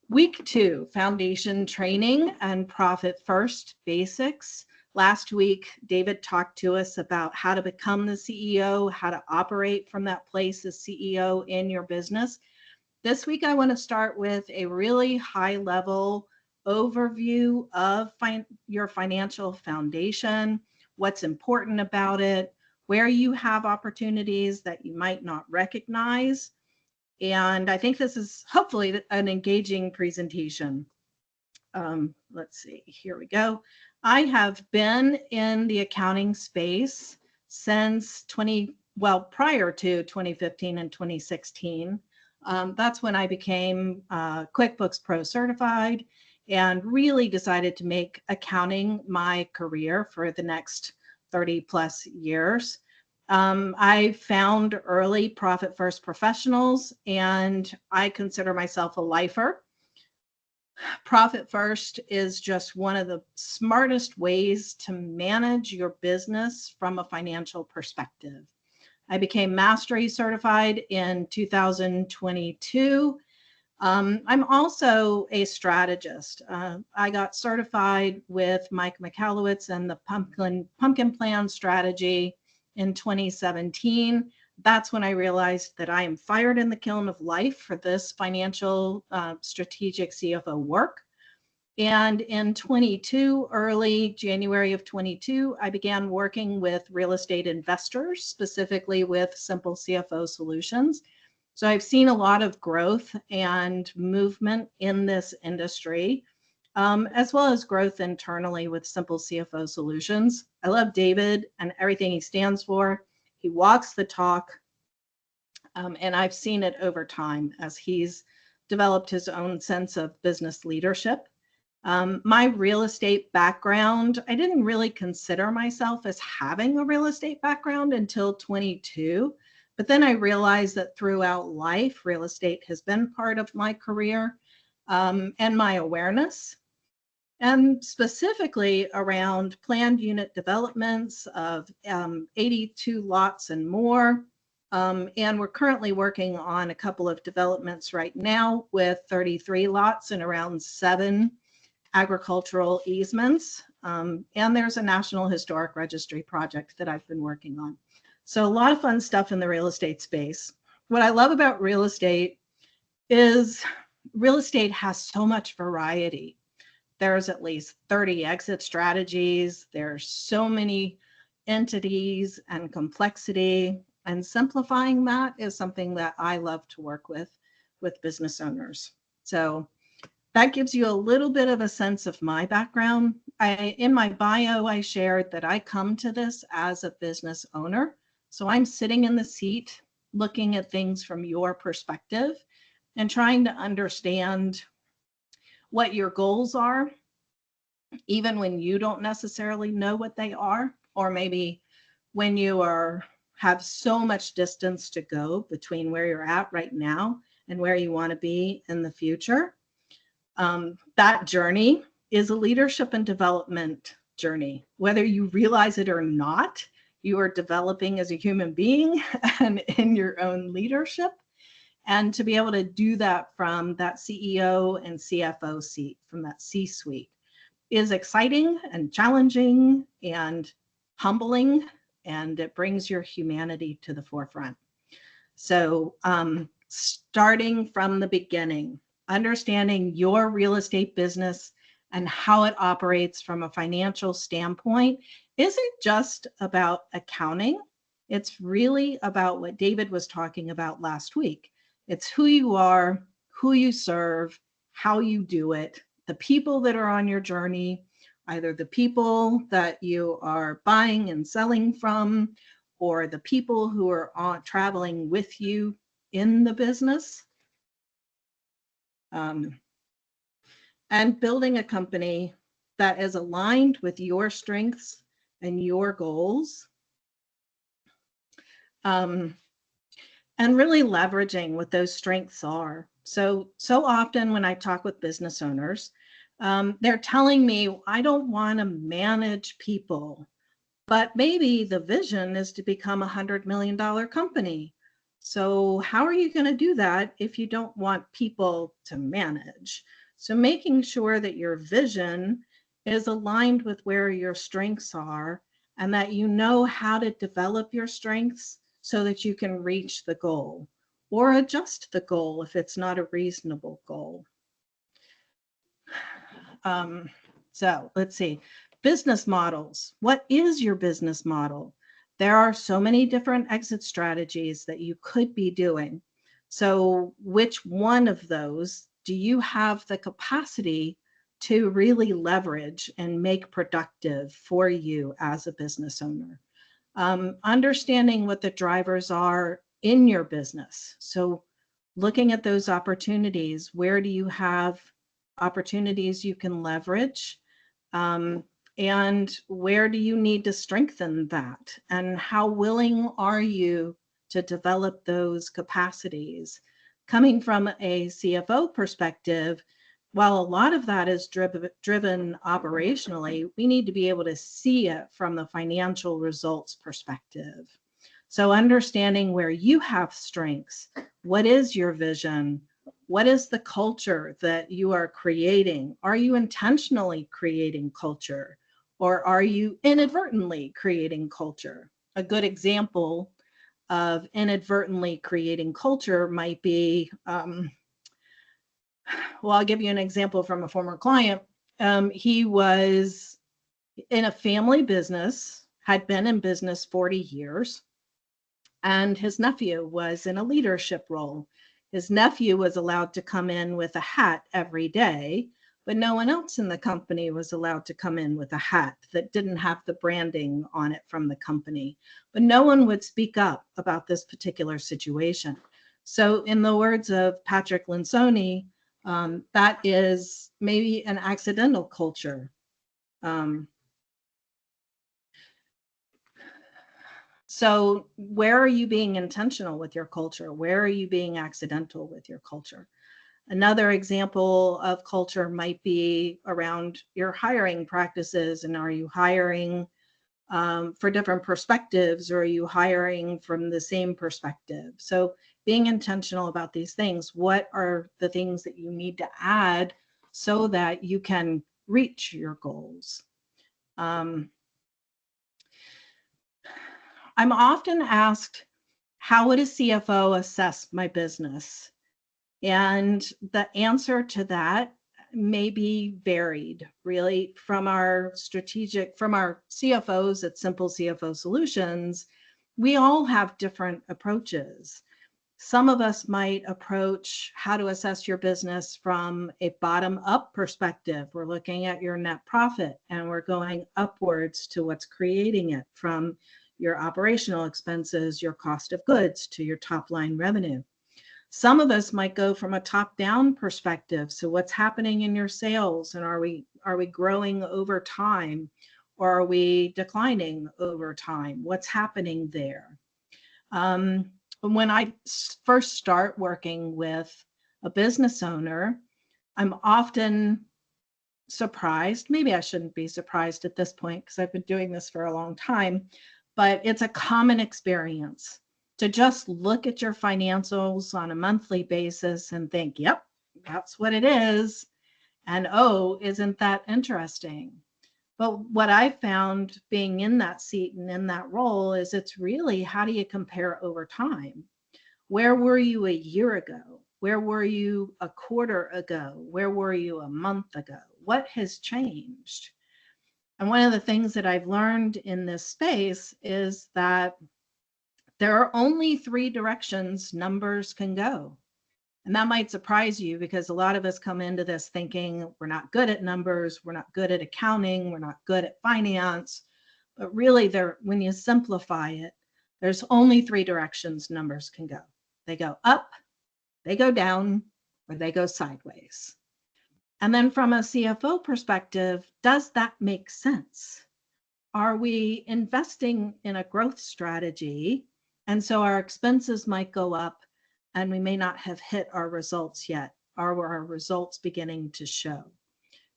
Week 2, foundation training and profit first basics. Last week, David talked to us about how to become the CEO, how to operate from that place as CEO in your business. This week, I want to start with a really high level overview of your financial foundation, what's important about it, where you have opportunities that you might not recognize. And I think this is hopefully an engaging presentation. Let's see, here we go. I have been in the accounting space since prior to 2015 and 2016. That's when I became QuickBooks Pro certified and really decided to make accounting my career for the next 30 plus years. I found early profit first professionals, and I consider myself a lifer. Profit first is just one of the smartest ways to manage your business from a financial perspective. I became mastery certified in 2022. I'm also a strategist. I got certified with Mike Michalowicz and the pumpkin plan strategy in 2017. That's when I realized that I am fired in the kiln of life for this financial strategic CFO work. And in early January of 22, I began working with real estate investors, specifically with Simple CFO Solutions. So I've seen a lot of growth and movement in this industry, as well as growth internally with Simple CFO Solutions. I love David and everything he stands for. He walks the talk, and I've seen it over time as he's developed his own sense of business leadership. My real estate background, I didn't really consider myself as having a real estate background until 22. But then I realized that throughout life, real estate has been part of my career and my awareness, and specifically around planned unit developments of 82 lots and more. And we're currently working on a couple of developments right now with 33 lots and around 7 agricultural easements. And there's a National Historic Registry project that I've been working on. So a lot of fun stuff in the real estate space. What I love about real estate is real estate has so much variety. There's at least 30 exit strategies. There's so many entities and complexity, and simplifying that is something that I love to work with business owners. So that gives you a little bit of a sense of my background. In my bio, I shared that I come to this as a business owner. So I'm sitting in the seat looking at things from your perspective and trying to understand what your goals are, even when you don't necessarily know what they are, or maybe when you have so much distance to go between where you're at right now and where you want to be in the future. That journey is a leadership and development journey. Whether you realize it or not, you are developing as a human being and in your own leadership. And to be able to do that from that CEO and CFO seat, from that C-suite, is exciting and challenging and humbling, and it brings your humanity to the forefront. So starting from the beginning, understanding your real estate business and how it operates from a financial standpoint isn't just about accounting. It's really about what David was talking about last week. It's who you are, who you serve, how you do it, the people that are on your journey, either the people that you are buying and selling from, or the people who are traveling with you in the business. And building a company that is aligned with your strengths and your goals. And really leveraging what those strengths are. So often when I talk with business owners, they're telling me, I don't want to manage people, but maybe the vision is to become $100 million company. So how are you going to do that if you don't want people to manage? So making sure that your vision is aligned with where your strengths are and that you know how to develop your strengths so that you can reach the goal or adjust the goal if it's not a reasonable goal. Um, so let's see. Business models. What is your business model? There are so many different exit strategies that you could be doing. So, which one of those do you have the capacity to really leverage and make productive for you as a business owner? Understanding what the drivers are in your business. So, looking at those opportunities, where do you have opportunities you can leverage? Um, and where do you need to strengthen that? And how willing are you to develop those capacities? Coming from a CFO perspective, while a lot of that is driven operationally, we need to be able to see it from the financial results perspective. So understanding where you have strengths, what is your vision? What is the culture that you are creating? Are you intentionally creating culture or are you inadvertently creating culture? A good example of inadvertently creating culture might be, well, I'll give you an example from a former client. He was in a family business, had been in business 40 years, and his nephew was in a leadership role. His nephew was allowed to come in with a hat every day, but no one else in the company was allowed to come in with a hat that didn't have the branding on it from the company. But no one would speak up about this particular situation. So, in the words of Patrick Linsoni, that is maybe an accidental culture. Um, So, where are you being intentional with your culture? Where are you being accidental with your culture? Another example of culture might be around your hiring practices. And are you hiring for different perspectives or are you hiring from the same perspective? So, being intentional about these things. What are the things that you need to add so that you can reach your goals? Um, I'm often asked, how would a CFO assess my business? And the answer to that may be varied, really, from our CFOs at Simple CFO Solutions. We all have different approaches. Some of us might approach how to assess your business from a bottom up perspective. We're looking at your net profit and we're going upwards to what's creating it, from your operational expenses, your cost of goods, to your top line revenue. Some of us might go from a top down perspective. So what's happening in your sales, and are we growing over time or are we declining over time? What's happening there? When I first start working with a business owner, I'm often surprised. Maybe I shouldn't be surprised at this point because I've been doing this for a long time, but it's a common experience to just look at your financials on a monthly basis and think, yep, that's what it is. And oh, isn't that interesting? But what I found being in that seat and in that role is it's really, how do you compare over time? Where were you a year ago? Where were you a quarter ago? Where were you a month ago? What has changed? And one of the things that I've learned in this space is that there are only three directions numbers can go. And that might surprise you because a lot of us come into this thinking we're not good at numbers, we're not good at accounting, we're not good at finance. But really, when you simplify it, there's only three directions numbers can go. They go up, they go down, or they go sideways. And then from a CFO perspective, does that make sense? Are we investing in a growth strategy? And so our expenses might go up and we may not have hit our results yet. Are our results beginning to show?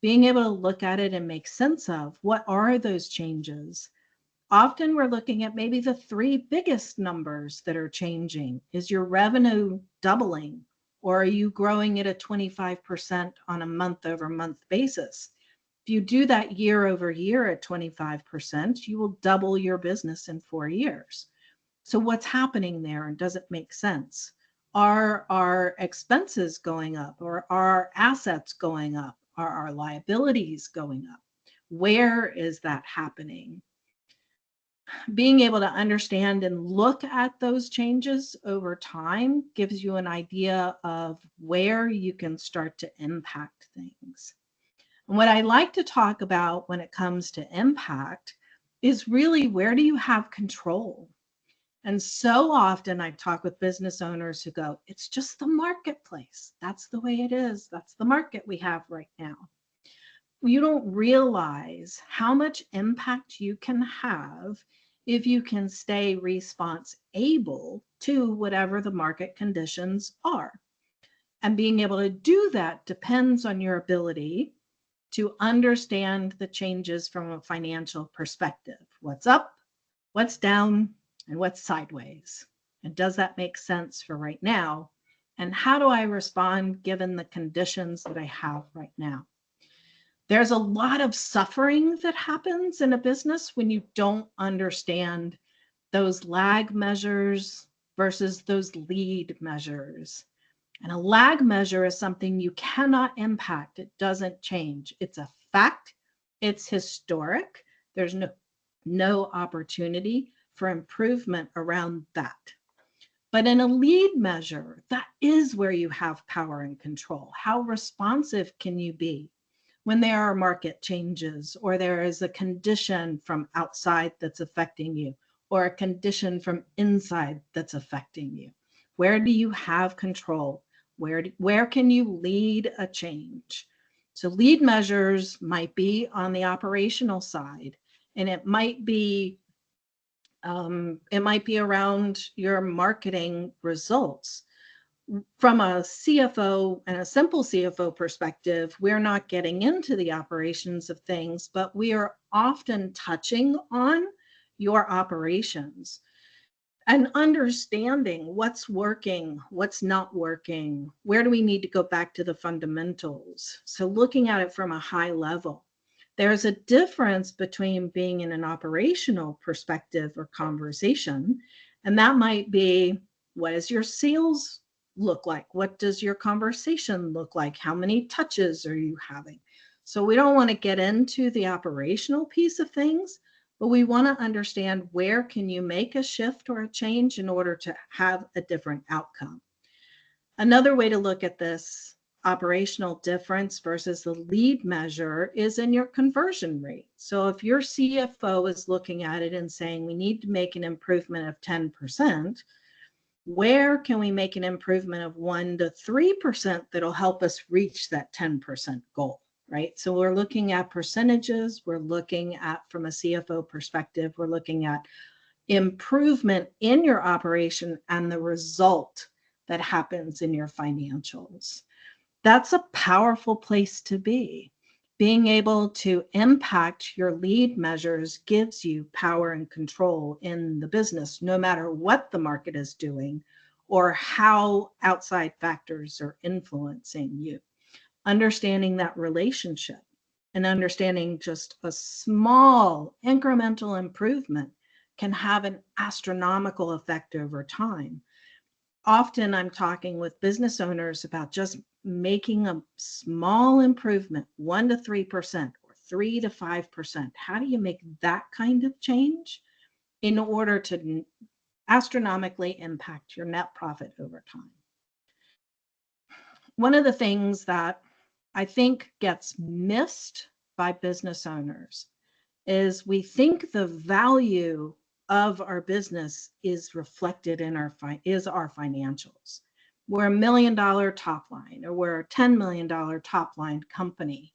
Being able to look at it and make sense of what are those changes? Often we're looking at maybe the three biggest numbers that are changing. Is your revenue doubling, or are you growing it at 25% on a month over month basis? If you do that year over year at 25%, you will double your business in 4 years. So what's happening there, and does it make sense? Are our expenses going up, or are our assets going up? Are our liabilities going up? Where is that happening? Being able to understand and look at those changes over time gives you an idea of where you can start to impact things. And what I like to talk about when it comes to impact is really, where do you have control? And so often I talk with business owners who go, it's just the marketplace. That's the way it is. That's the market we have right now. You don't realize how much impact you can have if you can stay response able to whatever the market conditions are. And being able to do that depends on your ability to understand the changes from a financial perspective. What's up, what's down, and what's sideways? And does that make sense for right now? And how do I respond given the conditions that I have right now? There's a lot of suffering that happens in a business when you don't understand those lag measures versus those lead measures. And a lag measure is something you cannot impact. It doesn't change. It's a fact. It's historic. There's no opportunity for improvement around that. But in a lead measure, that is where you have power and control. How responsive can you be when there are market changes, or there is a condition from outside that's affecting you, or a condition from inside that's affecting you? Where do you have control? Where can you lead a change? So lead measures might be on the operational side, and it might be around your marketing results. From a CFO and a simple CFO perspective, we're not getting into the operations of things, but we are often touching on your operations and understanding what's working, what's not working, where do we need to go back to the fundamentals. So looking at it from a high level, there's a difference between being in an operational perspective or conversation, and that might be, what is your sales look like? What does your conversation look like? How many touches are you having? So we don't want to get into the operational piece of things, but we want to understand, where can you make a shift or a change in order to have a different outcome? Another way to look at this operational difference versus the lead measure is in your conversion rate. So if your CFO is looking at it and saying, we need to make an improvement of 10%, where can we make an improvement of 1 to 3% that'll help us reach that 10% goal, right? So we're looking at percentages. We're looking at, from a CFO perspective, we're looking at improvement in your operation and the result that happens in your financials. That's a powerful place to be. Being able to impact your lead measures gives you power and control in the business, no matter what the market is doing or how outside factors are influencing you. Understanding that relationship and understanding just a small incremental improvement can have an astronomical effect over time. Often I'm talking with business owners about just making a small improvement, 1 to 3% or 3 to 5%. How do you make that kind of change in order to astronomically impact your net profit over time? One of the things that I think gets missed by business owners is we think the value of our business is reflected in our financials. We're $1 million top line, or we're a $10 million top line company.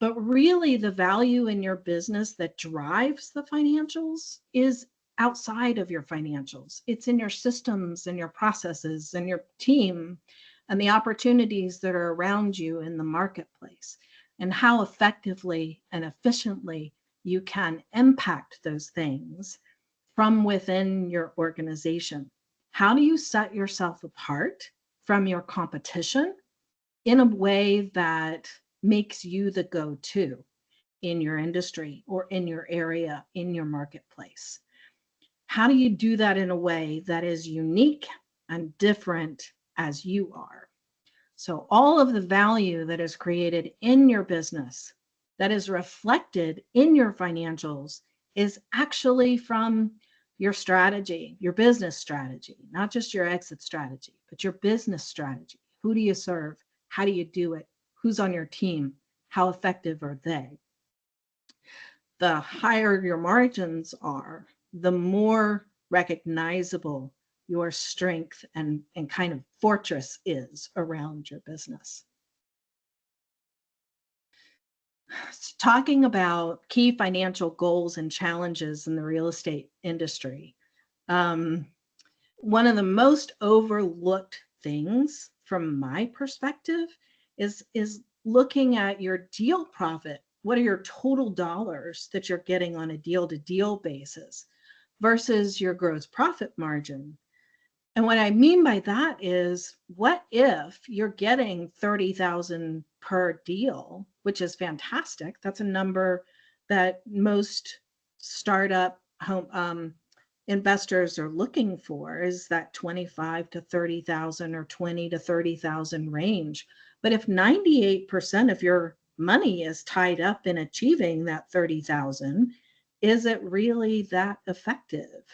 But really, the value in your business that drives the financials is outside of your financials. It's in your systems and your processes and your team and the opportunities that are around you in the marketplace, and how effectively and efficiently you can impact those things from within your organization. How do you set yourself apart from your competition in a way that makes you the go-to in your industry or in your area, in your marketplace? How do you do that in a way that is unique and different as you are? So all of the value that is created in your business, that is reflected in your financials, is actually from your strategy, your business strategy, not just your exit strategy, but your business strategy. Who do you serve? How do you do it? Who's on your team? How effective are they? The higher your margins are, the more recognizable your strength and kind of fortress is around your business. Talking about key financial goals and challenges in the real estate industry. One of the most overlooked things from my perspective is looking at your deal profit. What are your total dollars that you're getting on a deal to deal basis versus your gross profit margin? And what I mean by that is, what if you're getting 30,000 per deal, which is fantastic. That's a number that most startup home investors are looking for, is that 25 to 30,000 or 20 to 30,000 range. But if 98% of your money is tied up in achieving that 30,000, is it really that effective?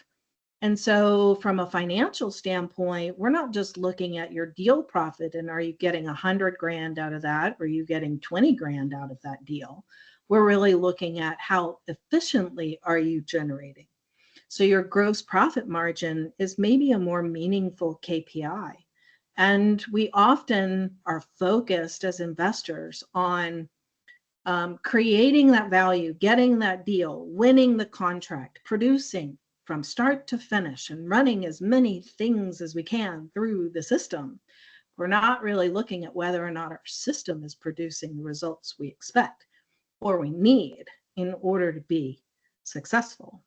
And so from a financial standpoint, we're not just looking at your deal profit and are you getting 100 grand out of that, or are you getting 20 grand out of that deal? We're really looking at how efficiently are you generating. So your gross profit margin is maybe a more meaningful KPI. And we often are focused as investors on creating that value, getting that deal, winning the contract, producing from start to finish, and running as many things as we can through the system. We're not really looking at whether or not our system is producing the results we expect or we need in order to be successful.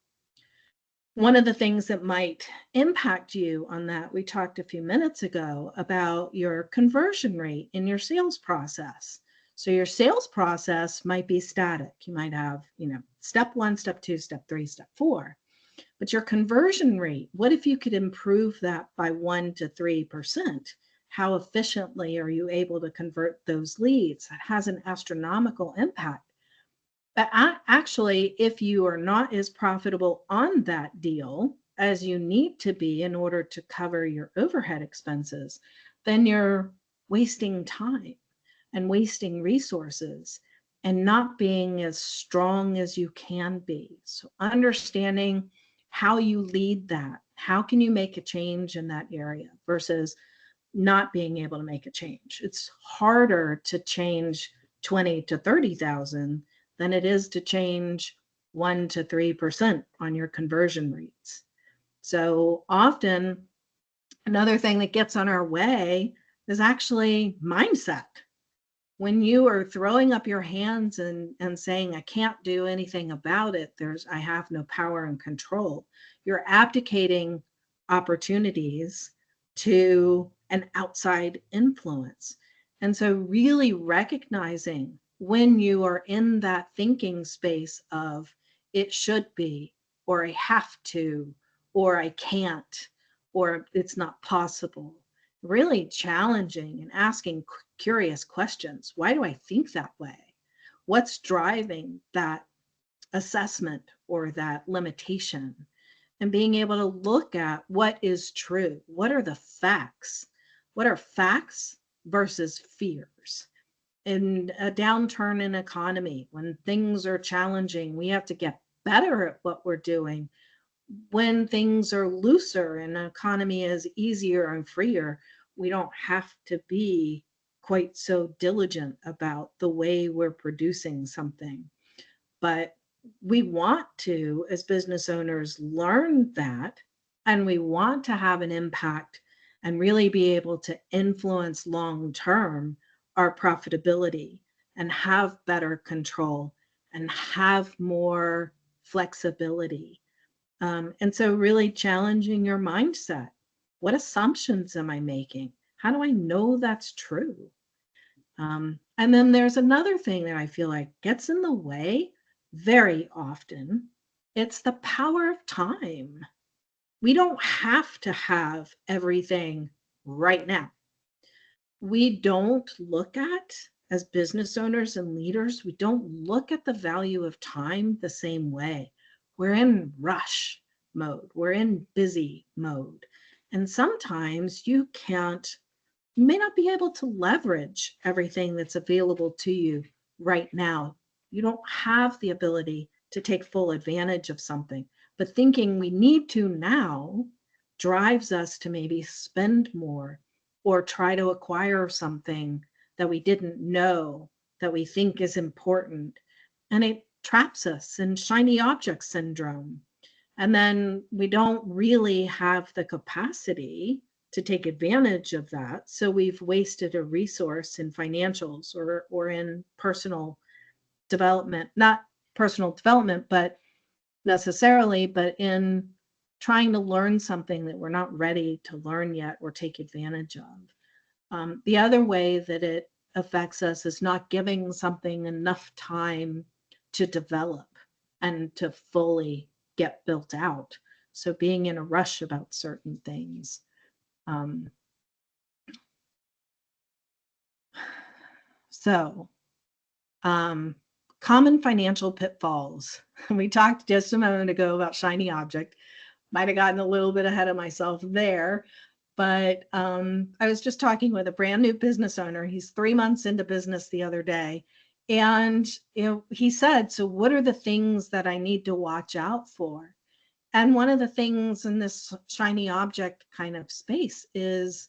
One of the things that might impact you on that, we talked a few minutes ago about your conversion rate in your sales process. So your sales process might be static. You might have, step 1, step 2, step 3, step 4. But your conversion rate, what if you could improve that by 1 to 3%? How efficiently are you able to convert those leads? That has an astronomical impact. But actually, if you are not as profitable on that deal as you need to be in order to cover your overhead expenses, then you're wasting time and wasting resources and not being as strong as you can be. So understanding how you lead that, how can you make a change in that area versus not being able to make a change. It's harder to change 20 to 30,000 than it is to change 1 to 3% on your conversion rates. So often another thing that gets on our way is actually mindset. When you are throwing up your hands and saying, I can't do anything about it, I have no power and control, you're abdicating opportunities to an outside influence. And so really recognizing when you are in that thinking space of it should be, or I have to, or I can't, or it's not possible, really challenging and asking curious questions. Why do I think that way? What's driving that assessment or that limitation? And being able to look at what is true. What are the facts? What are facts versus fears? In a downturn in economy, when things are challenging, we have to get better at what we're doing. When things are looser and the economy is easier and freer, we don't have to be quite so diligent about the way we're producing something. But we want to, as business owners, learn that, and we want to have an impact and really be able to influence long-term our profitability and have better control and have more flexibility. And so really challenging your mindset. What assumptions am I making? How do I know that's true? And then there's another thing that I feel like gets in the way very often. It's the power of time. We don't have to have everything right now. We don't look at, as business owners and leaders, we don't look at the value of time the same way. We're in rush mode, we're in busy mode. And sometimes you may not be able to leverage everything that's available to you right now. You don't have the ability to take full advantage of something, but thinking we need to now drives us to maybe spend more or try to acquire something that we didn't know that we think is important. And it traps us in shiny object syndrome. And then we don't really have the capacity to take advantage of that. So we've wasted a resource in financials or in personal development, not personal development, but necessarily, but in trying to learn something that we're not ready to learn yet or take advantage of. The other way that it affects us is not giving something enough time to develop and to fully get built out. So being in a rush about certain things. Um, so, um, common financial pitfalls. We talked just a moment ago about shiny object. Might have gotten a little bit ahead of myself there. But I was just talking with a brand new business owner. He's 3 months into business the other day. And he said, so what are the things that I need to watch out for? And one of the things in this shiny object kind of space is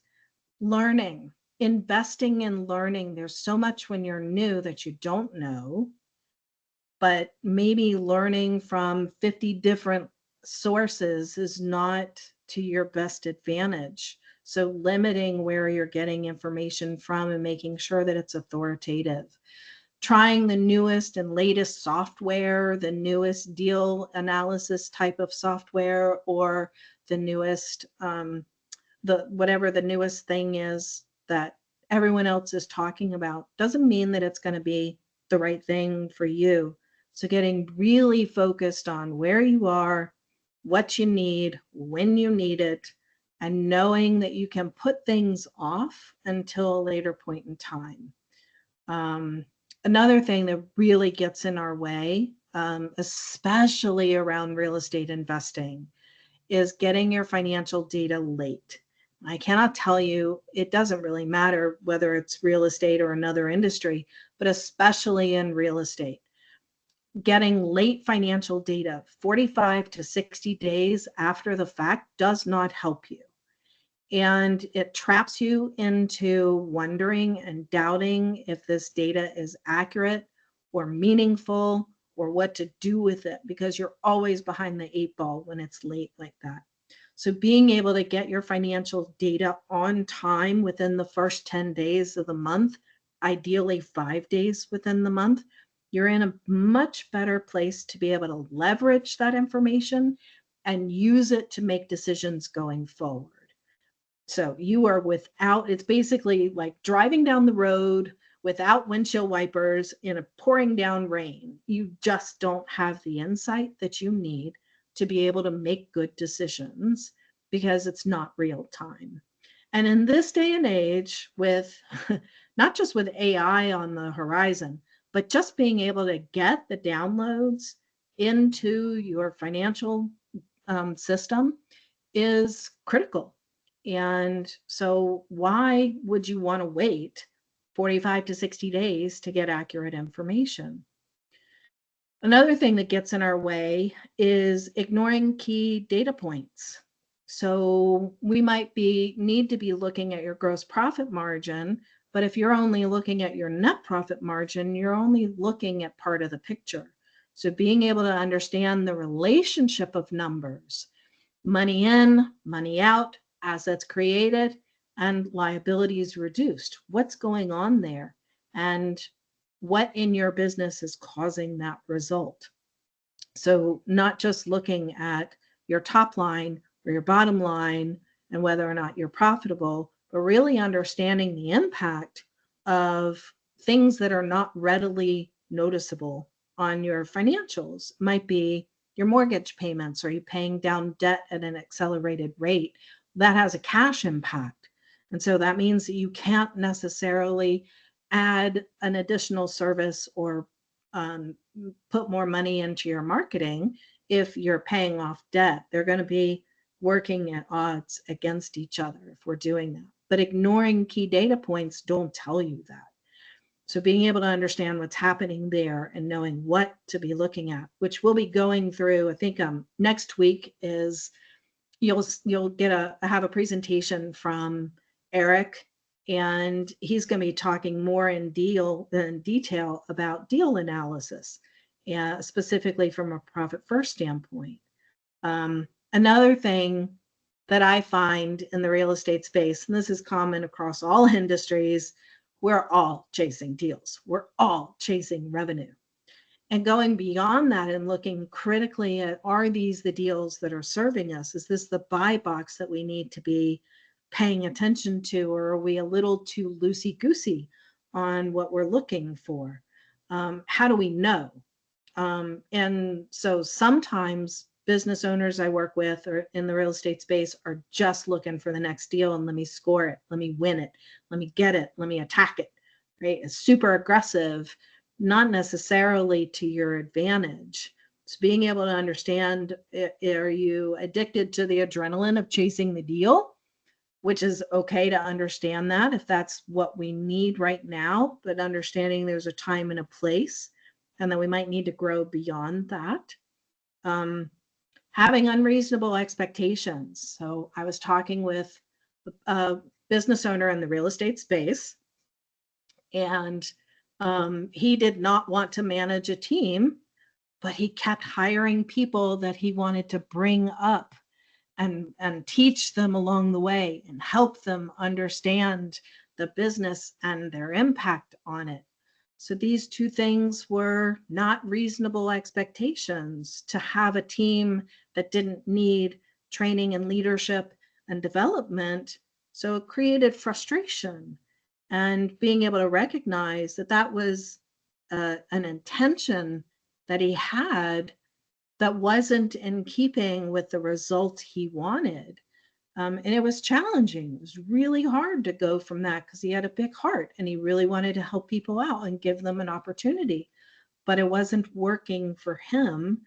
learning, investing in learning. There's so much when you're new that you don't know, but maybe learning from 50 different sources is not to your best advantage. So limiting where you're getting information from and making sure that it's authoritative. Trying the newest and latest software, the newest deal analysis type of software, or the newest the whatever the newest thing is that everyone else is talking about doesn't mean that it's going to be the right thing for you. So getting really focused on where you are, what you need, when you need it, and knowing that you can put things off until a later point in time. Another thing that really gets in our way, especially around real estate investing, is getting your financial data late. I cannot tell you, it doesn't really matter whether it's real estate or another industry, but especially in real estate. Getting late financial data 45 to 60 days after the fact does not help you. And it traps you into wondering and doubting if this data is accurate or meaningful or what to do with it, because you're always behind the 8 ball when it's late like that. So being able to get your financial data on time within the first 10 days of the month, ideally 5 days within the month, you're in a much better place to be able to leverage that information and use it to make decisions going forward. So you are without, it's basically like driving down the road without windshield wipers in a pouring down rain. You just don't have the insight that you need to be able to make good decisions because it's not real time. And in this day and age, with not just with AI on the horizon, but just being able to get the downloads into your financial system is critical. And so, why would you want to wait 45 to 60 days to get accurate information? Another thing that gets in our way is ignoring key data points. So we might need to be looking at your gross profit margin, but if you're only looking at your net profit margin, you're only looking at part of the picture. So being able to understand the relationship of numbers, money in, money out, assets created, and liabilities reduced. What's going on there? And what in your business is causing that result. So not just looking at your top line or your bottom line and whether or not you're profitable, but really understanding the impact of things that are not readily noticeable on your financials. Might be your mortgage payments. Are you paying down debt at an accelerated rate? That has a cash impact. And so that means that you can't necessarily add an additional service or um, put more money into your marketing if you're paying off debt. They're going to be working at odds against each other if we're doing that. But ignoring key data points don't tell you that. So being able to understand what's happening there and knowing what to be looking at, which we'll be going through, I think next week is you'll get have a presentation from Eric, and he's going to be talking more in detail about deal analysis, specifically from a profit first standpoint. Another thing that I find in the real estate space, and this is common across all industries, we're all chasing deals. We're all chasing revenue. And going beyond that and looking critically at, are these the deals that are serving us? Is this the buy box that we need to be paying attention to, or are we a little too loosey-goosey on what we're looking for? How do we know? And so sometimes business owners I work with or in the real estate space are just looking for the next deal, and let me score it, let me win it, let me get it, let me attack it, right? It's super aggressive, not necessarily to your advantage. It's being able to understand, are you addicted to the adrenaline of chasing the deal, which is okay to understand that if that's what we need right now, but understanding there's a time and a place and that we might need to grow beyond that. Having unreasonable expectations. So I was talking with a business owner in the real estate space, and he did not want to manage a team, but he kept hiring people that he wanted to bring up and teach them along the way and help them understand the business and their impact on it. So these two things were not reasonable expectations to have a team that didn't need training and leadership and development. So it created frustration, and being able to recognize that that was an intention that he had that wasn't in keeping with the result he wanted. And it was challenging. It was really hard to go from that because he had a big heart and he really wanted to help people out and give them an opportunity. But it wasn't working for him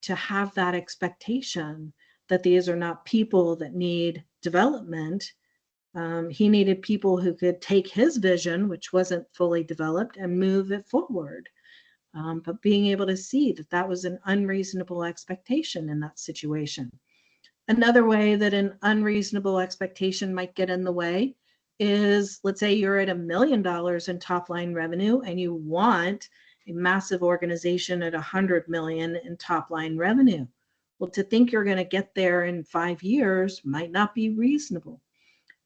to have that expectation that these are not people that need development. He needed people who could take his vision, which wasn't fully developed, and move it forward. But being able to see that that was an unreasonable expectation in that situation. Another way that an unreasonable expectation might get in the way is, let's say you're at $1 million in top line revenue and you want a massive organization at 100 million in top line revenue. Well, to think you're going to get there in 5 years might not be reasonable.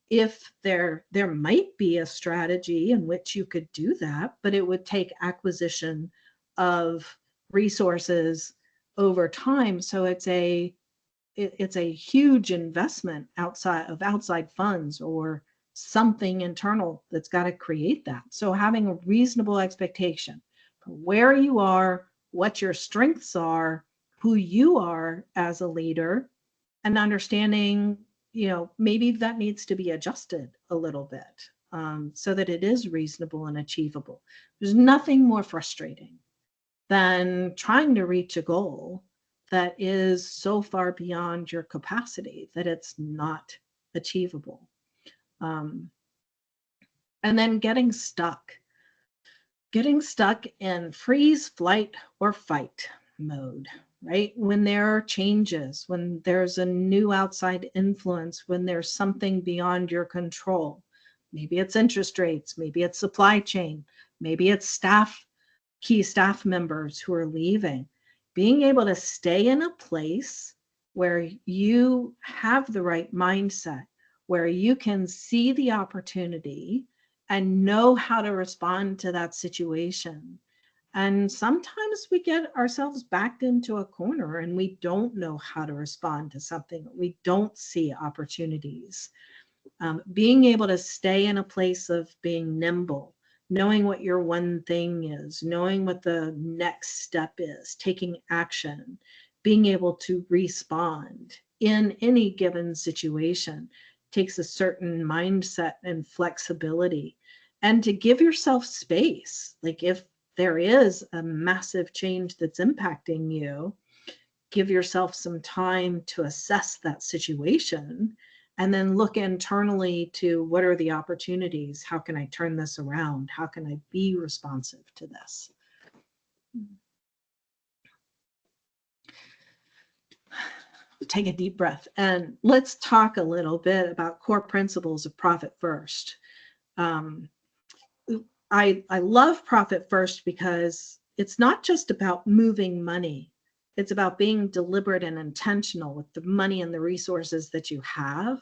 If there might be a strategy in which you could do that, but it would take acquisition of resources over time. So it's a huge investment outside funds or something internal that's got to create that. So having a reasonable expectation for where you are, what your strengths are, who you are as a leader, and understanding, maybe that needs to be adjusted a little bit, so that it is reasonable and achievable. There's nothing more frustrating than trying to reach a goal that is so far beyond your capacity that it's not achievable. And then getting stuck in freeze, flight, or fight mode, right? When there are changes, when there's a new outside influence, when there's something beyond your control. Maybe it's interest rates, maybe it's supply chain, maybe it's key staff members who are leaving. Being able to stay in a place where you have the right mindset, where you can see the opportunity and know how to respond to that situation. And sometimes we get ourselves backed into a corner and we don't know how to respond to something. We don't see opportunities. Being able to stay in a place of being nimble, knowing what your one thing is, knowing what the next step is, taking action, being able to respond in any given situation takes a certain mindset and flexibility. And to give yourself space, like if there is a massive change that's impacting you, give yourself some time to assess that situation and then look internally to what are the opportunities? How can I turn this around? How can I be responsive to this? Take a deep breath and let's talk a little bit about core principles of Profit First. I love Profit First because it's not just about moving money. It's about being deliberate and intentional with the money and the resources that you have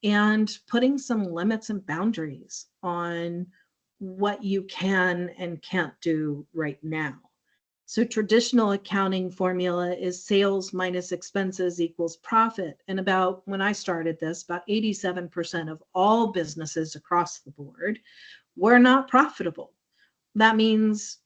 and putting some limits and boundaries on what you can and can't do right now. So traditional accounting formula is sales minus expenses equals profit. And about when I started this, about 87% of all businesses across the board were not profitable. That means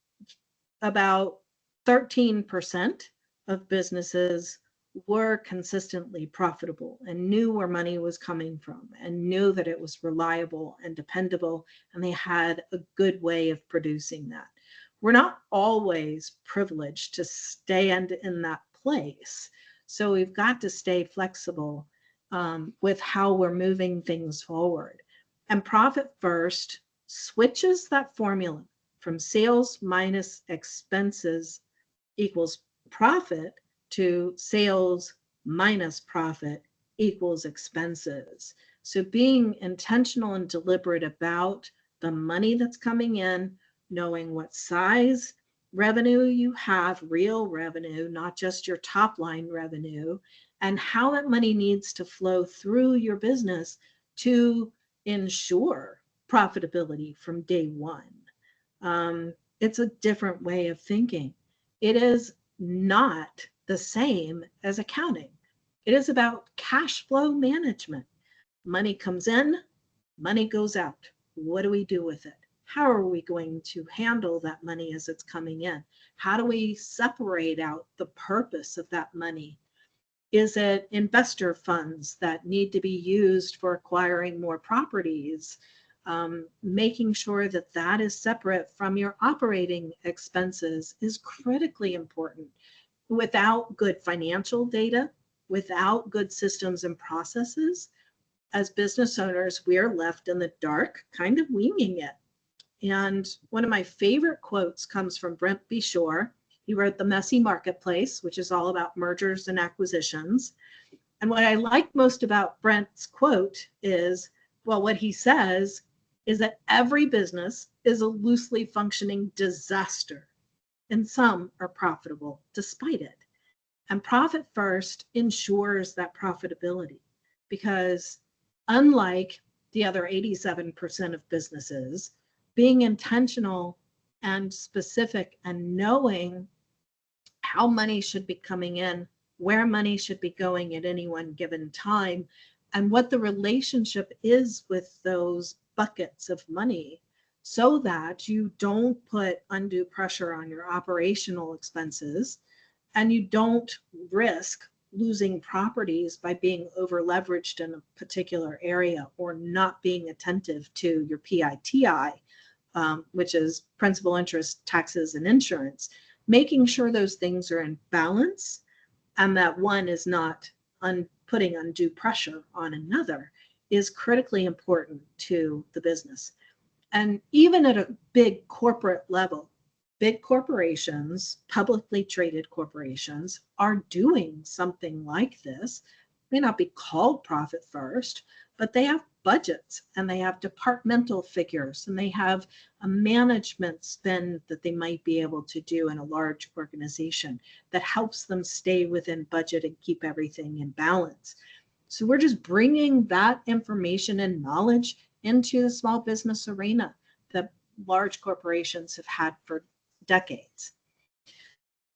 about 13% of businesses were consistently profitable and knew where money was coming from and knew that it was reliable and dependable, and they had a good way of producing that. We're not always privileged to stand in that place. So we've got to stay flexible with how we're moving things forward. And Profit First switches that formula from sales minus expenses equals profit to sales minus profit equals expenses. So being intentional and deliberate about the money that's coming in, knowing what size revenue you have, real revenue, not just your top line revenue, and how that money needs to flow through your business to ensure profitability from day one. It's a different way of thinking. It is not the same as accounting. It is about cash flow management. Money comes in, money goes out. What do we do with it? How are we going to handle that money as it's coming in? How do we separate out the purpose of that money? Is it investor funds that need to be used for acquiring more properties? Making sure that that is separate from your operating expenses is critically important. Without good financial data, without good systems and processes, as business owners, we are left in the dark, kind of winging it. And one of my favorite quotes comes from Brent B. Shore. He wrote The Messy Marketplace, which is all about mergers and acquisitions. And what I like most about Brent's quote is, well, what he says is that every business is a loosely functioning disaster, and some are profitable despite it. And Profit First ensures that profitability because, unlike the other 87% of businesses, being intentional and specific and knowing how money should be coming in, where money should be going at any one given time, and what the relationship is with those buckets of money so that you don't put undue pressure on your operational expenses and you don't risk losing properties by being over leveraged in a particular area or not being attentive to your PITI, which is principal, interest, taxes, and insurance. Making sure those things are in balance and that one is not putting undue pressure on another is critically important to the business. And even at a big corporate level, big corporations, publicly traded corporations, are doing something like this. It may not be called Profit First, but they have budgets and they have departmental figures and they have a management spend that they might be able to do in a large organization that helps them stay within budget and keep everything in balance. So we're just bringing that information and knowledge into the small business arena that large corporations have had for decades.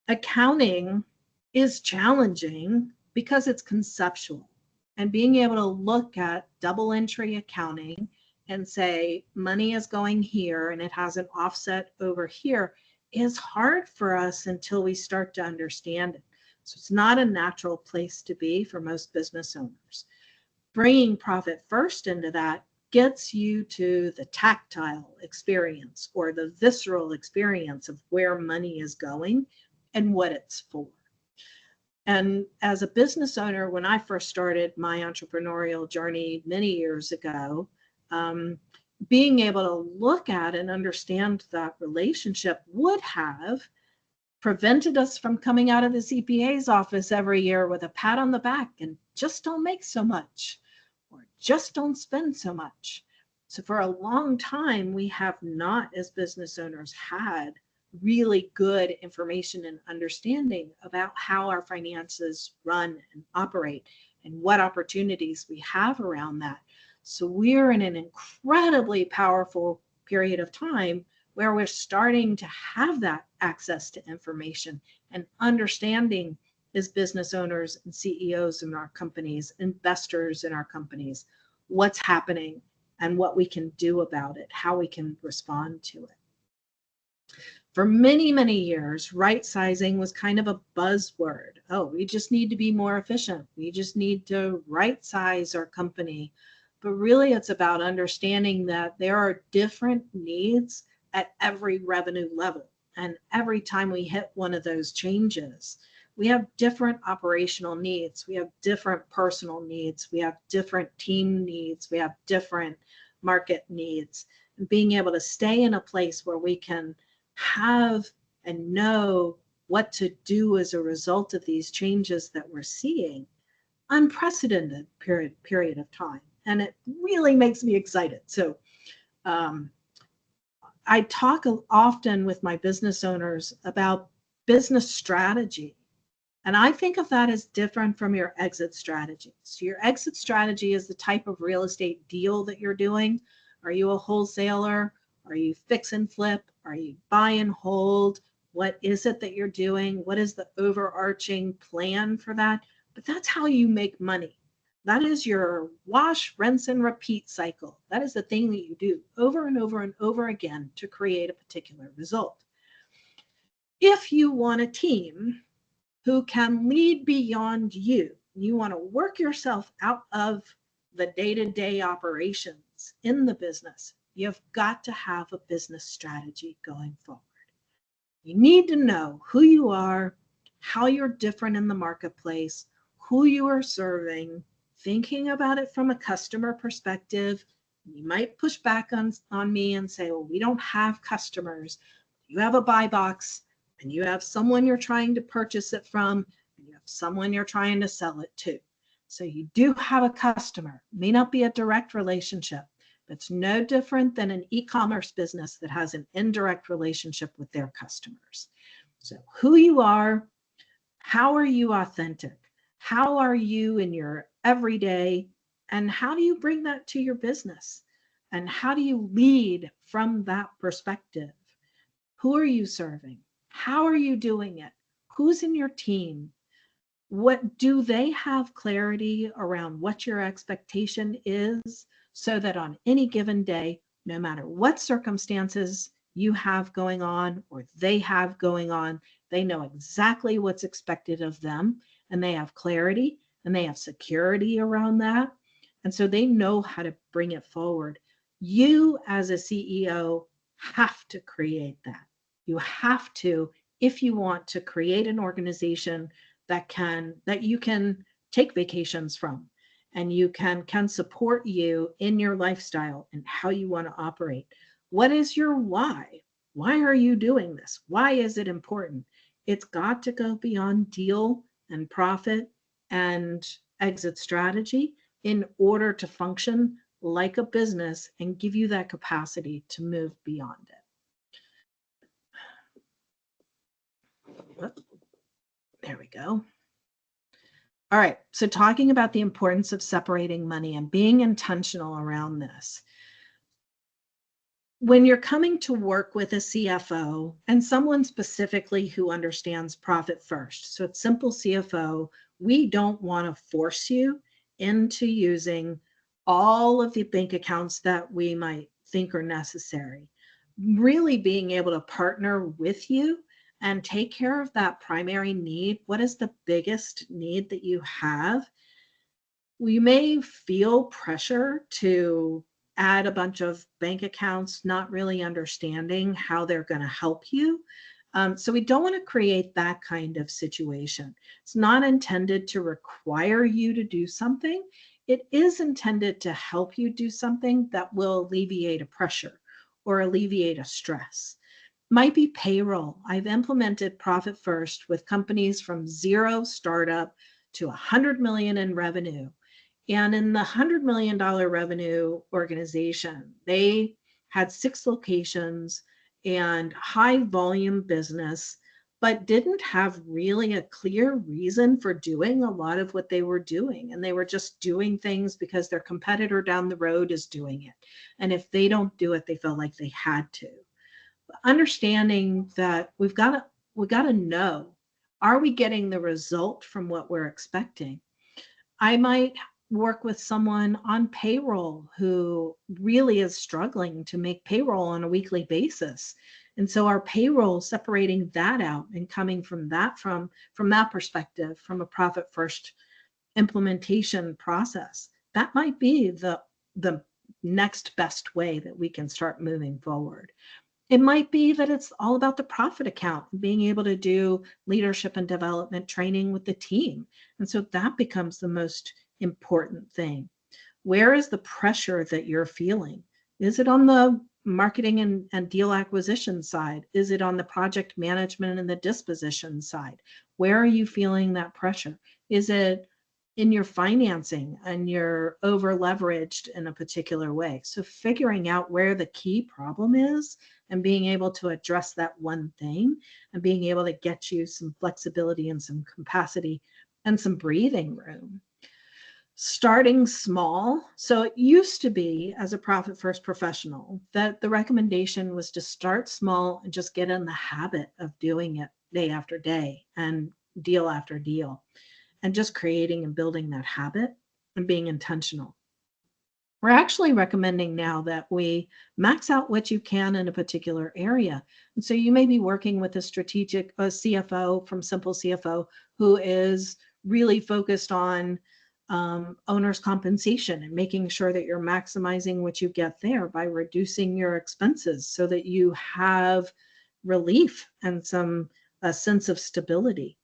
Accounting is challenging because it's conceptual, and being able to look at double entry accounting and say money is going here and it has an offset over here is hard for us until we start to understand it. So it's not a natural place to be for most business owners. Bringing profit first into that gets you to the tactile experience or the visceral experience of where money is going and what it's for. And as a business owner, when I first started my entrepreneurial journey many years ago, being able to look at and understand that relationship would have prevented us from coming out of the CPA's office every year with a pat on the back and just don't make so much or just don't spend so much. So for a long time, we have not, as business owners, had really good information and understanding about how our finances run and operate and what opportunities we have around that. So we're in an incredibly powerful period of time where we're starting to have that access to information and understanding as business owners and CEOs in our companies, investors in our companies, what's happening and what we can do about it, how we can respond to it. For many, many years, right sizing was kind of a buzzword. Oh, we just need to be more efficient. We just need to right size our company. But really, it's about understanding that there are different needs at every revenue level. And every time we hit one of those changes, we have different operational needs. We have different personal needs. We have different team needs. We have different market needs. And being able to stay in a place where we can have and know what to do as a result of these changes that we're seeing, unprecedented period of time. And it really makes me excited. So I talk often with my business owners about business strategy. And I think of that as different from your exit strategy. So your exit strategy is the type of real estate deal that you're doing. Are you a wholesaler? Are you fix and flip? Are you buy and hold? What is it that you're doing? What is the overarching plan for that? But that's how you make money. That is your wash, rinse, and repeat cycle. That is the thing that you do over and over and over again to create a particular result. If you want a team who can lead beyond you, you want to work yourself out of the day-to-day operations in the business, you've got to have a business strategy going forward. You need to know who you are, how you're different in the marketplace, who you are serving, thinking about it from a customer perspective. You might push back on me and say, well, we don't have customers. You have a buy box and you have someone you're trying to purchase it from and you have someone you're trying to sell it to. So you do have a customer. It may not be a direct relationship, but it's no different than an e-commerce business that has an indirect relationship with their customers. So who you are, how are you authentic? How are you in your everyday, and how do you bring that to your business? And how do you lead from that perspective? Who are you serving? How are you doing it? Who's in your team? What do they have clarity around what your expectation is so that on any given day, no matter what circumstances you have going on or they have going on, they know exactly what's expected of them and they have clarity and they have security around that. And so they know how to bring it forward. You as a CEO have to create that. You have to, if you want to create an organization that you can take vacations from and you can support you in your lifestyle and how you want to operate. What is your why? Why are you doing this? Why is it important? It's got to go beyond deal and profit and exit strategy in order to function like a business and give you that capacity to move beyond it. There we go. All right, so talking about the importance of separating money and being intentional around this. when you're coming to work with a CFO and someone specifically who understands profit first, so it's simple CFO, we don't want to force you into using all of the bank accounts that we might think are necessary. Really being able to partner with you and take care of that primary need. What is the biggest need that you have? We may feel pressure to add a bunch of bank accounts, not really understanding how they're going to help you. So we don't want to create that kind of situation. It's not intended to require you to do something. It is intended to help you do something that will alleviate a pressure or alleviate a stress. Might be payroll. I've implemented Profit First with companies from zero startup to 100 million in revenue. And in the $100 million revenue organization, they had 6 locations and high volume business, but didn't have really a clear reason for doing a lot of what they were doing. And they were just doing things because their competitor down the road is doing it. And if they don't do it, they felt like they had to. Understanding that we got to know, are we getting the result from what we're expecting? I might work with someone on payroll who really is struggling to make payroll on a weekly basis. And so our payroll, separating that out and coming from that perspective, from a profit first implementation process, that might be the next best way that we can start moving forward. It might be that it's all about the profit account, being able to do leadership and development training with the team. And so that becomes the most important thing. Where is the pressure that you're feeling? Is it on the marketing and deal acquisition side? Is it on the project management and the disposition side? Where are you feeling that pressure? Is it in your financing and you're over leveraged in a particular way? So figuring out where the key problem is and being able to address that one thing and being able to get you some flexibility and some capacity and some breathing room. Starting small. So it used to be, as a profit first professional, that the recommendation was to start small and just get in the habit of doing it day after day and deal after deal, and just creating and building that habit and being intentional. We're actually recommending now that we max out what you can in a particular area. And so you may be working with a CFO from Simple CFO who is really focused on owner's compensation and making sure that you're maximizing what you get there by reducing your expenses so that you have relief and a sense of stability.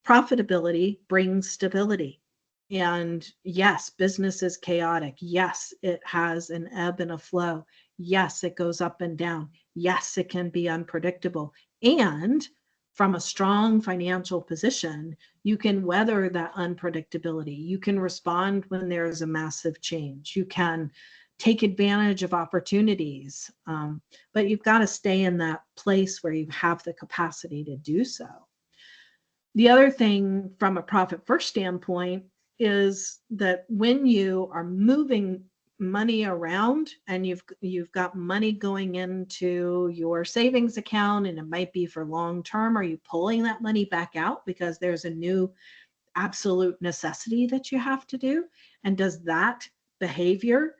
Profitability brings stability. And yes, business is chaotic. Yes, it has an ebb and a flow. Yes, it goes up and down. Yes, it can be unpredictable. And from a strong financial position, you can weather that unpredictability. You can respond when there's a massive change. You can take advantage of opportunities. But you've got to stay in that place where you have the capacity to do so. The other thing from a profit first standpoint is that when you are moving money around and you've got money going into your savings account, and it might be for long term, are you pulling that money back out because there's a new absolute necessity that you have to do? And does that behavior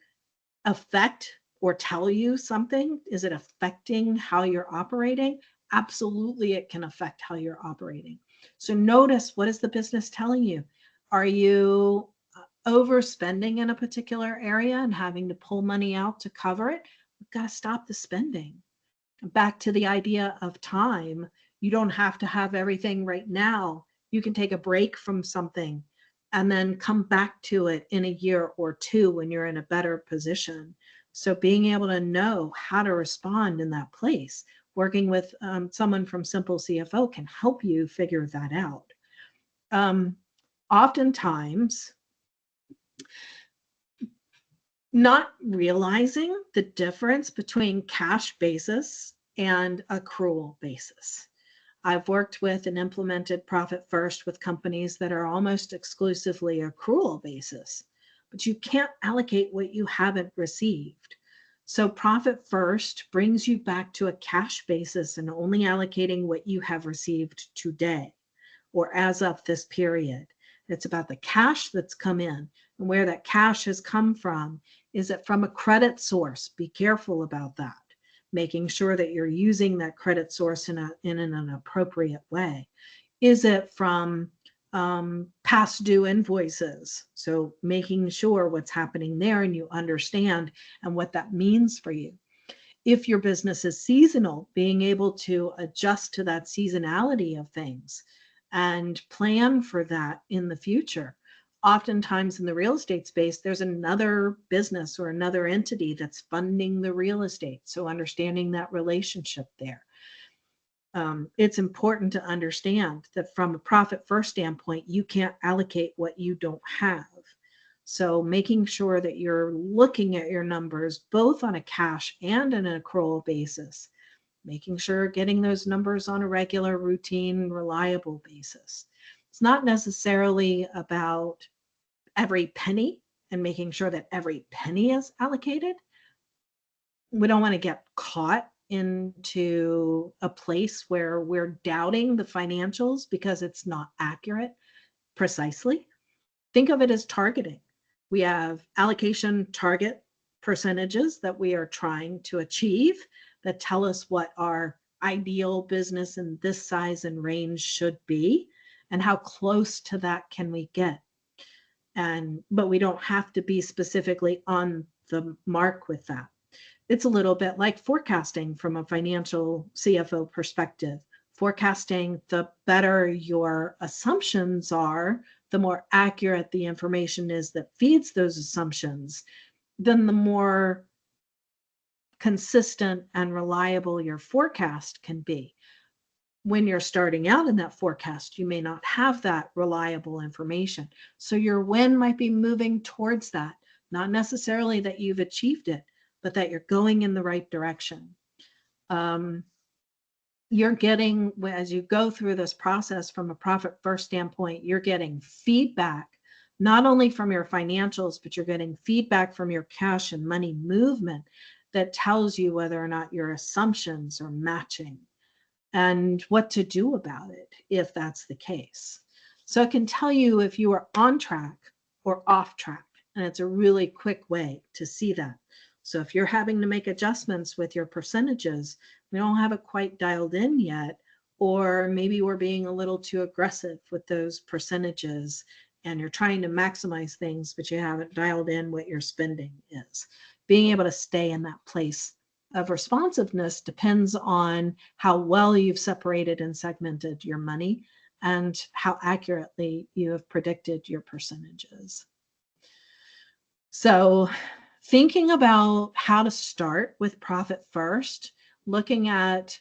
affect or tell you something? Is it affecting how you're operating? Absolutely, it can affect how you're operating. So notice, what is the business telling you? Are you overspending in a particular area and having to pull money out to cover it? We've got to stop the spending. Back to the idea of time. You don't have to have everything right now. You can take a break from something and then come back to it in a year or two when you're in a better position. So being able to know how to respond in that place, working with someone from Simple CFO can help you figure that out. Oftentimes, not realizing the difference between cash basis and accrual basis. I've worked with and implemented Profit First with companies that are almost exclusively accrual basis, but you can't allocate what you haven't received. So profit first brings you back to a cash basis and only allocating what you have received today or as of this period. It's about the cash that's come in and where that cash has come from. Is it from a credit source? Be careful about that, making sure that you're using that credit source in an appropriate way. Is it from past due invoices? So making sure what's happening there and you understand and what that means for you. If your business is seasonal, being able to adjust to that seasonality of things and plan for that in the future. Oftentimes in the real estate space, there's another business or another entity that's funding the real estate. So understanding that relationship there. It's important to understand that from a profit first standpoint, you can't allocate what you don't have. So making sure that you're looking at your numbers both on a cash and an accrual basis, making sure getting those numbers on a regular, routine, reliable basis. It's not necessarily about every penny and making sure that every penny is allocated. We don't want to get caught into a place where we're doubting the financials because it's not accurate precisely. Think of it as targeting. We have allocation target percentages that we are trying to achieve that tell us what our ideal business in this size and range should be and how close to that can we get. But we don't have to be specifically on the mark with that. It's a little bit like forecasting from a financial CFO perspective. Forecasting, the better your assumptions are, the more accurate the information is that feeds those assumptions, then the more consistent and reliable your forecast can be. When you're starting out in that forecast, you may not have that reliable information. So your win might be moving towards that, not necessarily that you've achieved it, but that you're going in the right direction. You're getting, as you go through this process from a profit first standpoint, you're getting feedback, not only from your financials, but you're getting feedback from your cash and money movement that tells you whether or not your assumptions are matching and what to do about it if that's the case. So it can tell you if you are on track or off track, and it's a really quick way to see that. So if you're having to make adjustments with your percentages, we don't have it quite dialed in yet, or maybe we're being a little too aggressive with those percentages and you're trying to maximize things, but you haven't dialed in what your spending is. Being able to stay in that place of responsiveness depends on how well you've separated and segmented your money and how accurately you have predicted your percentages. So thinking about how to start with profit first, looking at,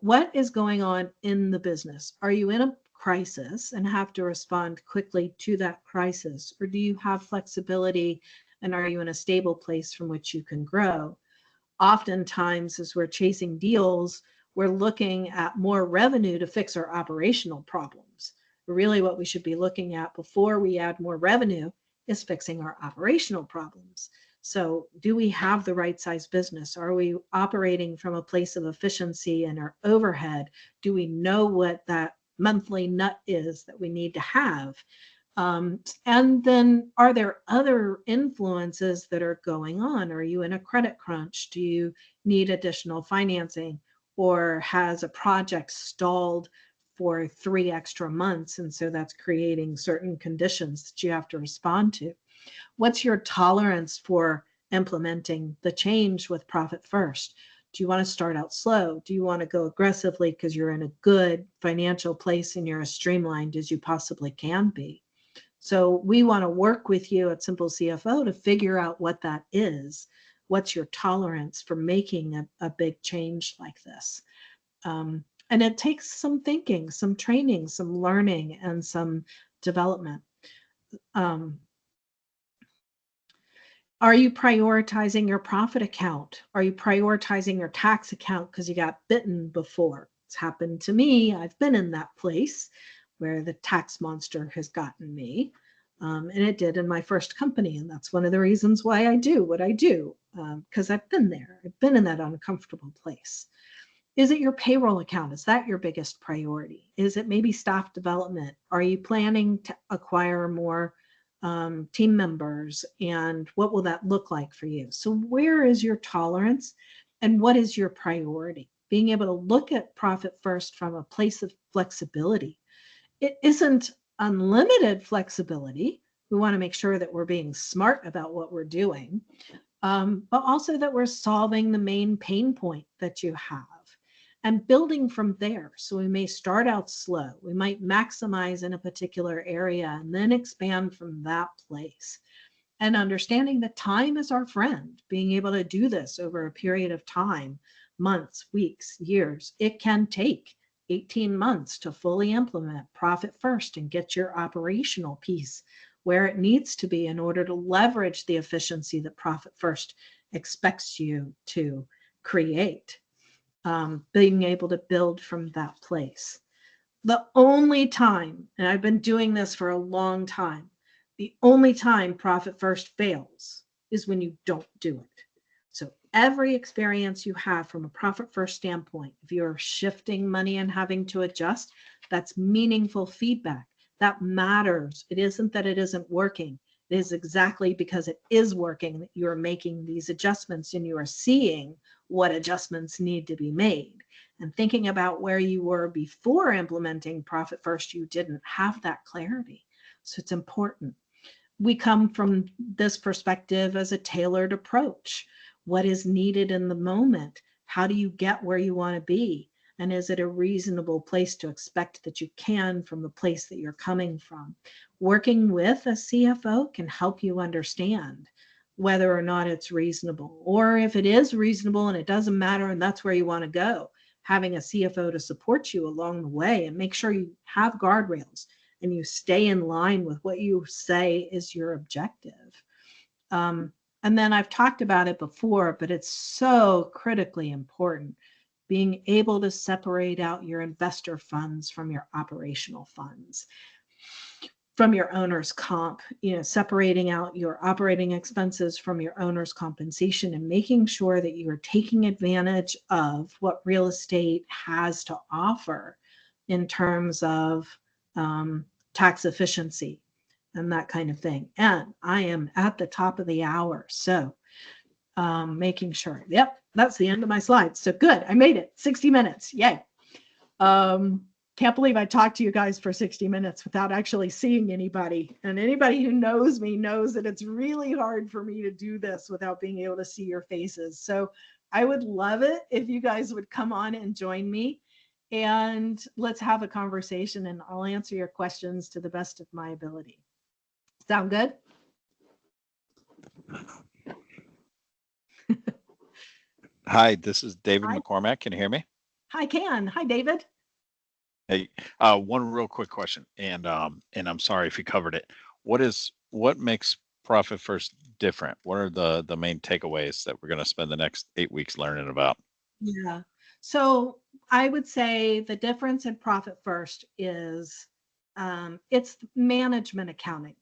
what is going on in the business. Are you in a crisis and have to respond quickly to that crisis? Or do you have flexibility and are you in a stable place from which you can grow? Oftentimes, as we're chasing deals, we're looking at more revenue to fix our operational problems. Really, what we should be looking at before we add more revenue is fixing our operational problems. So do we have the right size business? Are we operating from a place of efficiency in our overhead? Do we know what that monthly nut is that we need to have? And then are there other influences that are going on? Are you in a credit crunch? Do you need additional financing? Or has a project stalled for 3 extra months? And so that's creating certain conditions that you have to respond to. What's your tolerance for implementing the change with profit first? Do you want to start out slow? Do you want to go aggressively because you're in a good financial place and you're as streamlined as you possibly can be? So we want to work with you at Simple CFO to figure out what that is. What's your tolerance for making a big change like this? And it takes some thinking, some training, some learning, and some development. Are you prioritizing your profit account? Are you prioritizing your tax account because you got bitten before? It's happened to me. I've been in that place where the tax monster has gotten me. And it did in my first company. And that's one of the reasons why I do what I do, because I've been there. I've been in that uncomfortable place. Is it your payroll account? Is that your biggest priority? Is it maybe staff development? Are you planning to acquire more team members? And what will that look like for you? So, where is your tolerance and what is your priority? Being able to look at profit first from a place of flexibility. It isn't unlimited flexibility. We want to make sure that we're being smart about what we're doing, but also that we're solving the main pain point that you have and building from there. So we may start out slow. We might maximize in a particular area and then expand from that place. And understanding that time is our friend, being able to do this over a period of time, months, weeks, years. It can take 18 months to fully implement profit first and get your operational piece where it needs to be in order to leverage the efficiency that profit first expects you to create. Being able to build from that place. The only time, and I've been doing this for a long time, the only time profit first fails is when you don't do it. So every experience you have from a profit first standpoint, if you're shifting money and having to adjust, that's meaningful feedback. That matters. It isn't that it isn't working. It is exactly because it is working that you're making these adjustments and you are seeing what adjustments need to be made. And thinking about where you were before implementing profit first, you didn't have that clarity. So it's important. We come from this perspective as a tailored approach. What is needed in the moment? How do you get where you want to be? And is it a reasonable place to expect that you can from the place that you're coming from? Working with a CFO can help you understand whether or not it's reasonable, or if it is reasonable and it doesn't matter and that's where you want to go, having a CFO to support you along the way and make sure you have guardrails and you stay in line with what you say is your objective. And then I've talked about it before, but it's so critically important, being able to separate out your investor funds from your operational funds, from your owner's comp, separating out your operating expenses from your owner's compensation and making sure that you are taking advantage of what real estate has to offer in terms of tax efficiency and that kind of thing. And I am at the top of the hour. So making sure, yep, that's the end of my slides. So good, I made it, 60 minutes, yay. Can't believe I talked to you guys for 60 minutes without actually seeing anybody. And anybody who knows me knows that it's really hard for me to do this without being able to see your faces. So I would love it if you guys would come on and join me and let's have a conversation and I'll answer your questions to the best of my ability. Sound good? Hi, this is David Hi. McCormack. Can you hear me? Hi, Can. Hi, David. Hey, one real quick question, and I'm sorry if you covered it. What makes Profit First different? What are the main takeaways that we're going to spend the next 8 weeks learning about? Yeah. So I would say the difference in profit first is it's management accounting.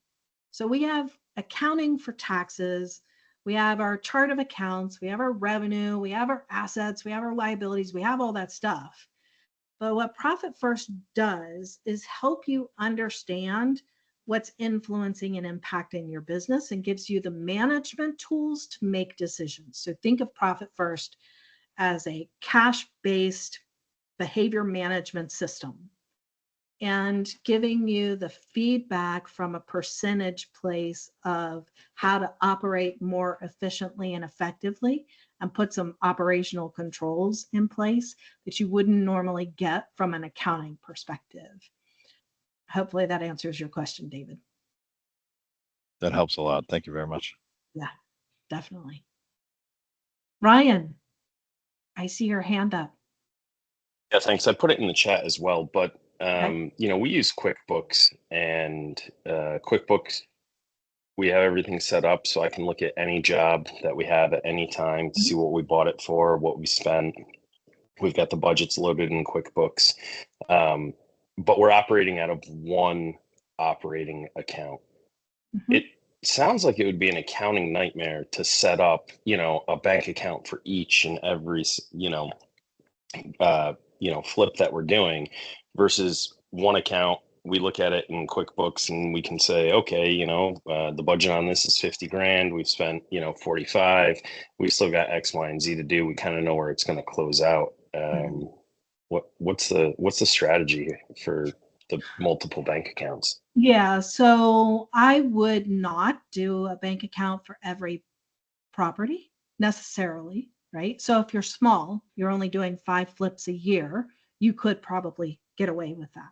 So we have accounting for taxes. We have our chart of accounts. We have our revenue. We have our assets. We have our liabilities. We have all that stuff. But what Profit First does is help you understand what's influencing and impacting your business and gives you the management tools to make decisions. So think of Profit First as a cash-based behavior management system and giving you the feedback from a percentage place of how to operate more efficiently and effectively and put some operational controls in place that you wouldn't normally get from an accounting perspective. Hopefully that answers your question, David. That helps a lot. Thank you very much. Yeah, definitely. Ryan, I see your hand up. Yeah, thanks. I put it in the chat as well, but Okay. we use QuickBooks, and QuickBooks, we have everything set up so I can look at any job that we have at any time to see what we bought it for, what we spent. We've got the budgets loaded in QuickBooks, but we're operating out of one operating account. Mhm. It sounds like it would be an accounting nightmare to set up, a bank account for each and every, flip that we're doing versus one account. We look at it in QuickBooks and we can say, okay, the budget on this is 50 grand. We've spent, 45. We've still got X, Y, and Z to do. We kind of know where it's going to close out. Mhm. What's the strategy for the multiple bank accounts? Yeah, so I would not do a bank account for every property necessarily, right? So if you're small, you're only doing 5 flips a year, you could probably get away with that.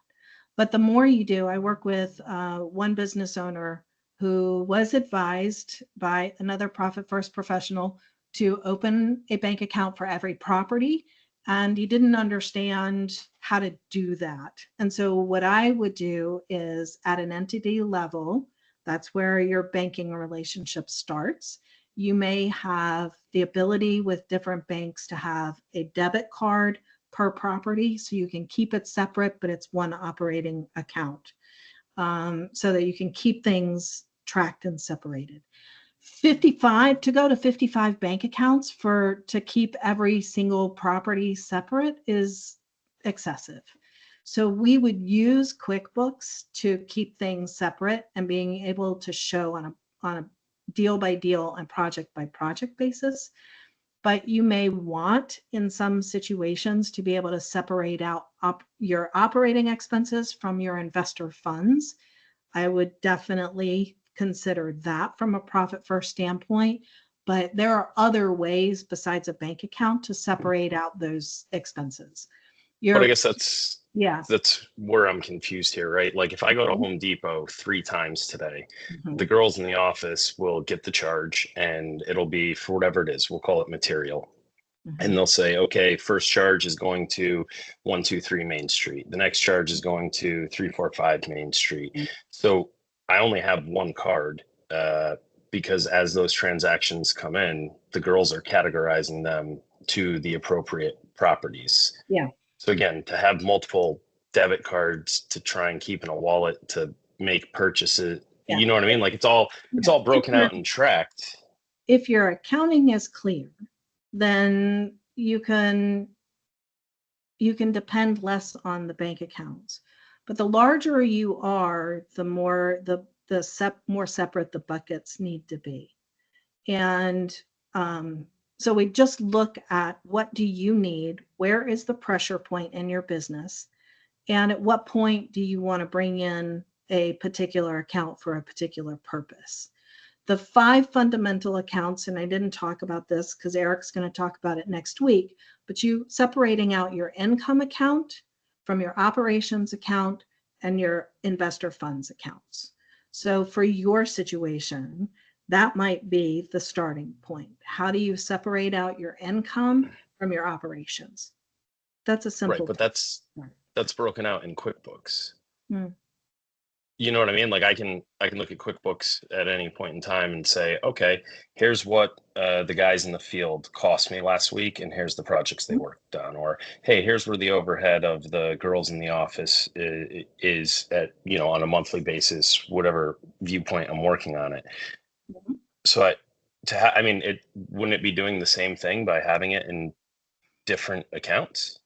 But the more you do, I work with one business owner who was advised by another Profit First professional to open a bank account for every property, and he didn't understand how to do that. And so what I would do is at an entity level, that's where your banking relationship starts. You may have the ability with different banks to have a debit card per property, so you can keep it separate, but it's one operating account, so that you can keep things tracked and separated. 55 to go to 55 bank accounts to keep every single property separate is excessive. So we would use QuickBooks to keep things separate and being able to show on a deal by deal and project by project basis. But you may want in some situations to be able to separate out your operating expenses from your investor funds. I would definitely consider that from a profit first standpoint. But there are other ways besides a bank account to separate out those expenses. But I Your guess Yeah. that's where I'm confused here, right? Like if I go to Home Depot 3 times today, the Mhm. girls in the office will get the charge and it'll be for whatever it is. We'll call it material. And Mhm. they'll say, okay, first charge is going to 123 Main Street. The next charge is going to 345 Main Street. So I only have one card because as those transactions come in, the girls are categorizing them to the appropriate properties. Yeah. So again, to have multiple debit cards to try and keep in a wallet to make purchases, Yeah. you know what I mean? Like it's Yeah. all broken out and tracked. If your accounting is clear, then you can depend less on the bank accounts. But the larger you are, the more more separate the buckets need to be. And so we just look at what do you need? Where is the pressure point in your business? And at what point do you want to bring in a particular account for a particular purpose? The 5 fundamental accounts, and I didn't talk about this because Eric's going to talk about it next week, but you separating out your income account from your operations account and your investor funds accounts. So for your situation, that might be the starting point. How do you separate out your income from your operations? That's a Right, simple but start. that's broken out in QuickBooks. Hmm. You know what I mean? Like I can look at QuickBooks at any point in time and say, okay, here's what the guys in the field cost me last week, and here's the projects they worked on. Or hey, here's where the overhead of the girls in the office is at, on a monthly basis, whatever viewpoint I'm working on it. Mhm. So I mean, it wouldn't it be doing the same thing by having it in different accounts?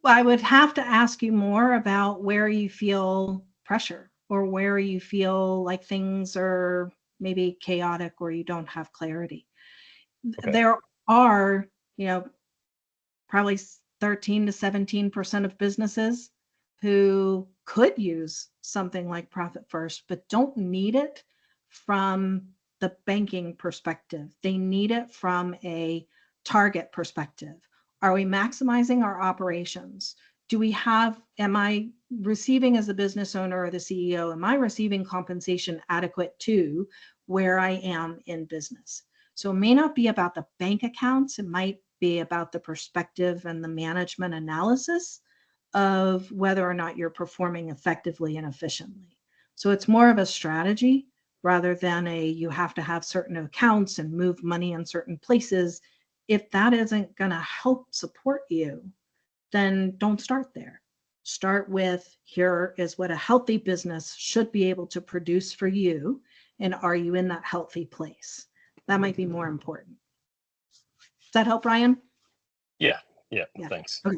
Well, I would have to ask you more about where you feel pressure or where you feel like things are maybe chaotic or you don't have clarity. Okay. There are, you know, probably 13 to 17% of businesses who could use something like Profit First, but don't need it from the banking perspective. They need it from a target perspective. Are we maximizing our operations? Am I receiving as a business owner or the CEO, am I receiving compensation adequate to where I am in business? So it may not be about the bank accounts. It might be about the perspective and the management analysis of whether or not you're performing effectively and efficiently. So it's more of a strategy rather than you have to have certain accounts and move money in certain places. If that isn't going to help support you, then don't start there. Start with, here is what a healthy business should be able to produce for you. And are you in that healthy place? That might be more important. Does that help, Ryan? Yeah, Yeah. thanks. Okay.